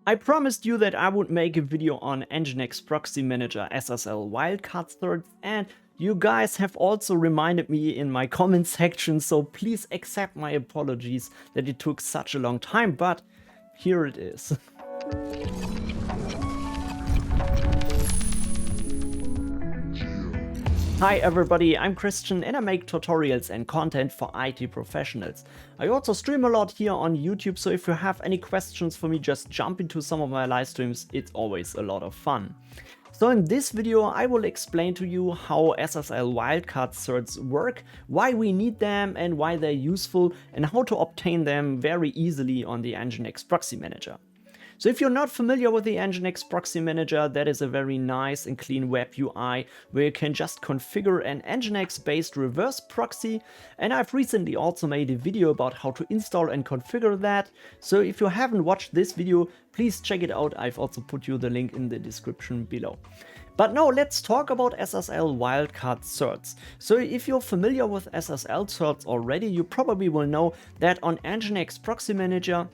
I promised you that I would make a video on Nginx Proxy Manager SSL Wildcard Certs, and you guys have also reminded me in my comment section, so please accept my apologies that it took such a long time, but here it is. Hi everybody, I'm Christian and I make tutorials and content for IT professionals. I also stream a lot here on YouTube, so if you have any questions for me, just jump into some of my live streams, it's always a lot of fun. So in this video I will explain to you how SSL Wildcard Certs work, why we need them and why they're useful, and how to obtain them very easily on the Nginx Proxy Manager. So if you're not familiar with the Nginx Proxy Manager, that is a very nice and clean web UI where you can just configure an Nginx based reverse proxy, and I've recently also made a video about how to install and configure that. So if you haven't watched this video, please check it out. I've also put you the link in the description below. But now let's talk about SSL Wildcard Certs. So if you're familiar with SSL certs already, you probably will know that on Nginx Proxy Manager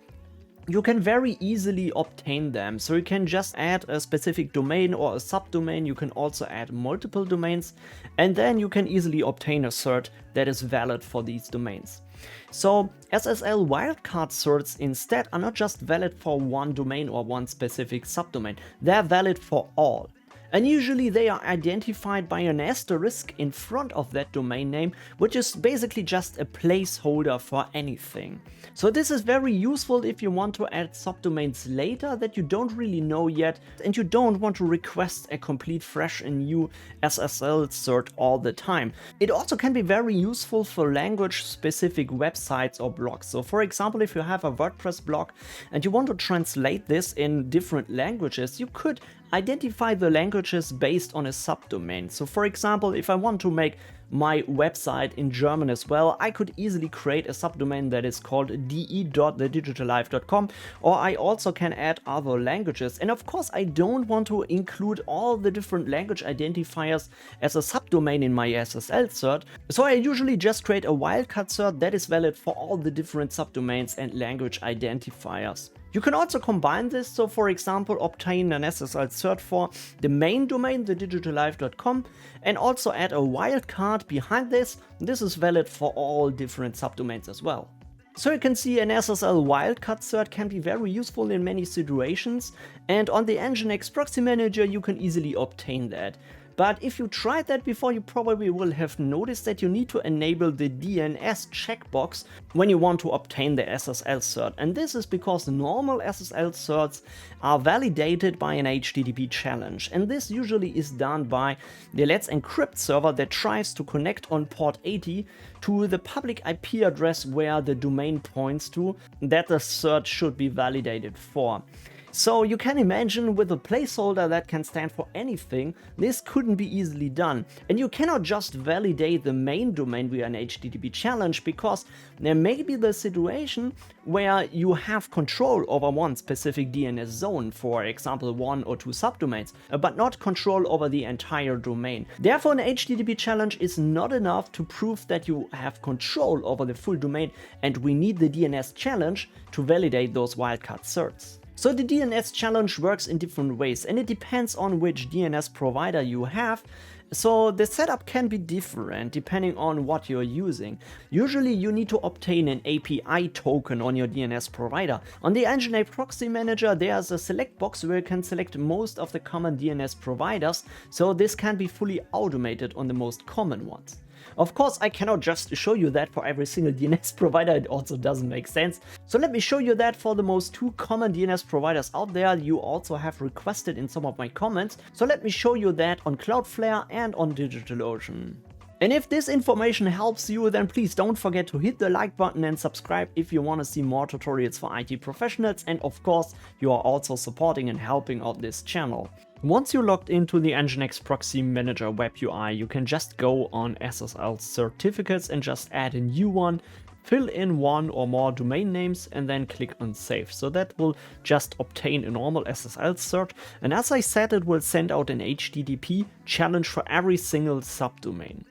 you can very easily obtain them. So you can just add a specific domain or a subdomain. You can also add multiple domains, and then you can easily obtain a cert that is valid for these domains. So SSL Wildcard Certs instead are not just valid for one domain or one specific subdomain. They're valid for all. And usually they are identified by an asterisk in front of that domain name, which is basically just a placeholder for anything. So this is very useful if you want to add subdomains later that you don't really know yet and you don't want to request a complete fresh and new SSL cert all the time. It also can be very useful for language specific websites or blogs. So for example, if you have a WordPress blog and you want to translate this in different languages, you could identify the languages based on a subdomain. So for example, if I want to make my website in German as well, I could easily create a subdomain that is called de.thedigitallife.com, or I also can add other languages. And of course, I don't want to include all the different language identifiers as a subdomain in my SSL cert. So I usually just create a wildcard cert that is valid for all the different subdomains and language identifiers. You can also combine this, so for example obtain an SSL cert for the main domain, thedigitallife.com, and also add a wildcard behind this. This is valid for all different subdomains as well. So you can see an SSL Wildcard Cert can be very useful in many situations, and on the Nginx Proxy Manager you can easily obtain that. But if you tried that before, you probably will have noticed that you need to enable the DNS checkbox when you want to obtain the SSL cert. And this is because normal SSL certs are validated by an HTTP challenge. And this usually is done by the Let's Encrypt server that tries to connect on port 80 to the public IP address where the domain points to that the cert should be validated for. So you can imagine with a placeholder that can stand for anything, this couldn't be easily done. And you cannot just validate the main domain via an HTTP challenge, because there may be the situation where you have control over one specific DNS zone, for example 1 or 2 subdomains, but not control over the entire domain. Therefore an HTTP challenge is not enough to prove that you have control over the full domain, and we need the DNS challenge to validate those wildcard certs. So the DNS challenge works in different ways, and it depends on which DNS provider you have. So the setup can be different depending on what you're using. Usually you need to obtain an API token on your DNS provider. On the Nginx Proxy Manager there's a select box where you can select most of the common DNS providers, so this can be fully automated on the most common ones. Of course, I cannot just show you that for every single DNS provider, it also doesn't make sense. So let me show you that for the most 2 common DNS providers out there you also have requested in some of my comments. So let me show you that on Cloudflare and on DigitalOcean. And if this information helps you, then please don't forget to hit the like button and subscribe if you want to see more tutorials for IT professionals, and of course you are also supporting and helping out this channel. Once you're logged into the Nginx Proxy Manager web UI, you can just go on SSL certificates and just add a new one, fill in 1 or more domain names and then click on save. So that will just obtain a normal SSL cert, and as I said, it will send out an HTTP challenge for every single subdomain.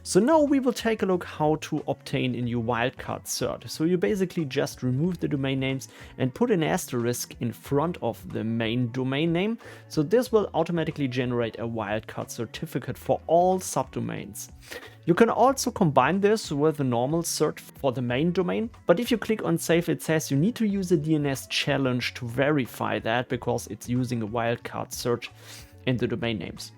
So now we will take a look how to obtain a new wildcard cert. So you basically just remove the domain names and put an asterisk in front of the main domain name. So this will automatically generate a wildcard certificate for all subdomains. You can also combine this with a normal cert for the main domain, but if you click on save, it says you need to use a DNS challenge to verify that because it's using a wildcard cert in the domain names.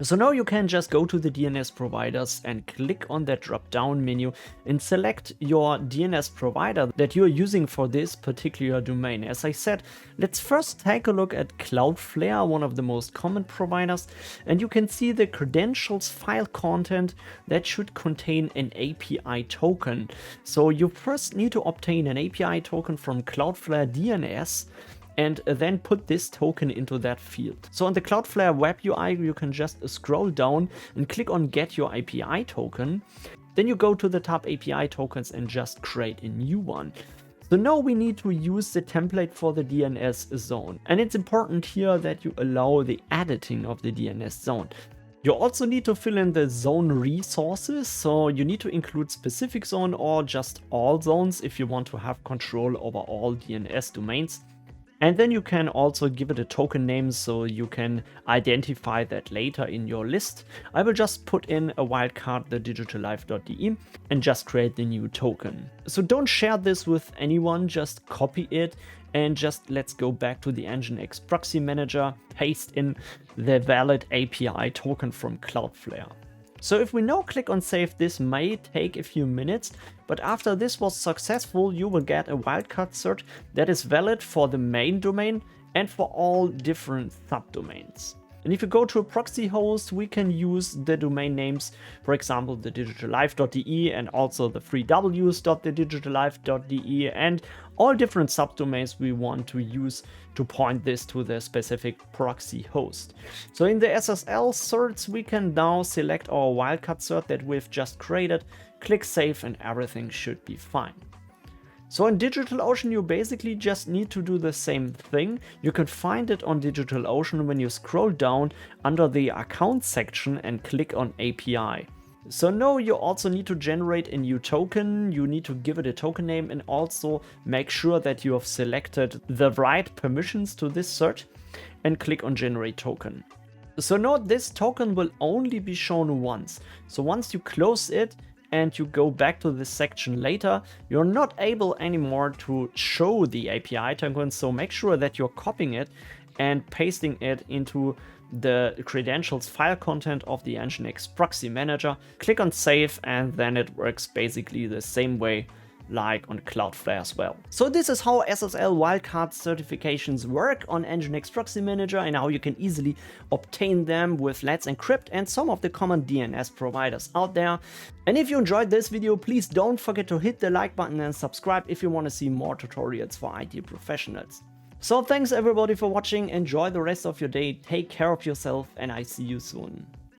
So now you can just go to the DNS providers and click on that drop down menu and select your DNS provider that you're using for this particular domain. As I said, let's first take a look at Cloudflare, one of the most common providers, and you can see the credentials file content that should contain an API token. So you first need to obtain an API token from Cloudflare DNS and then put this token into that field. So on the Cloudflare web UI, you can just scroll down and click on Get Your API Token. Then you go to the tab API Tokens and just create a new one. So now we need to use the template for the DNS zone. And it's important here that you allow the editing of the DNS zone. You also need to fill in the zone resources, so you need to include specific zone or just all zones if you want to have control over all DNS domains. And then you can also give it a token name so you can identify that later in your list. I will just put in a wildcard, the digitallife.de, and just create the new token. So don't share this with anyone, just copy it and just let's go back to the Nginx Proxy Manager, paste in the valid API token from Cloudflare. So if we now click on save, this may take a few minutes, but after this was successful, you will get a wildcard cert that is valid for the main domain and for all different subdomains. And if you go to a proxy host, we can use the domain names, for example, the digitallife.de and also the 3ws.thedigitallife.de and all different subdomains we want to use to point this to the specific proxy host. So in the SSL certs, we can now select our wildcard cert that we've just created, click save, and everything should be fine. So in DigitalOcean, you basically just need to do the same thing. You can find it on DigitalOcean when you scroll down under the account section and click on API. So now you also need to generate a new token, you need to give it a token name and also make sure that you have selected the right permissions to this cert and click on generate token. So note this token will only be shown once. So once you close it and you go back to this section later, you're not able anymore to show the API token. So make sure that you're copying it and pasting it into the credentials file content of the Nginx Proxy Manager. Click on save and then it works basically the same way like on Cloudflare as well. So this is how SSL wildcard certifications work on Nginx Proxy Manager and how you can easily obtain them with Let's Encrypt and some of the common DNS providers out there. And if you enjoyed this video, please don't forget to hit the like button and subscribe if you want to see more tutorials for IT professionals. So thanks everybody for watching, enjoy the rest of your day, take care of yourself, and I see you soon.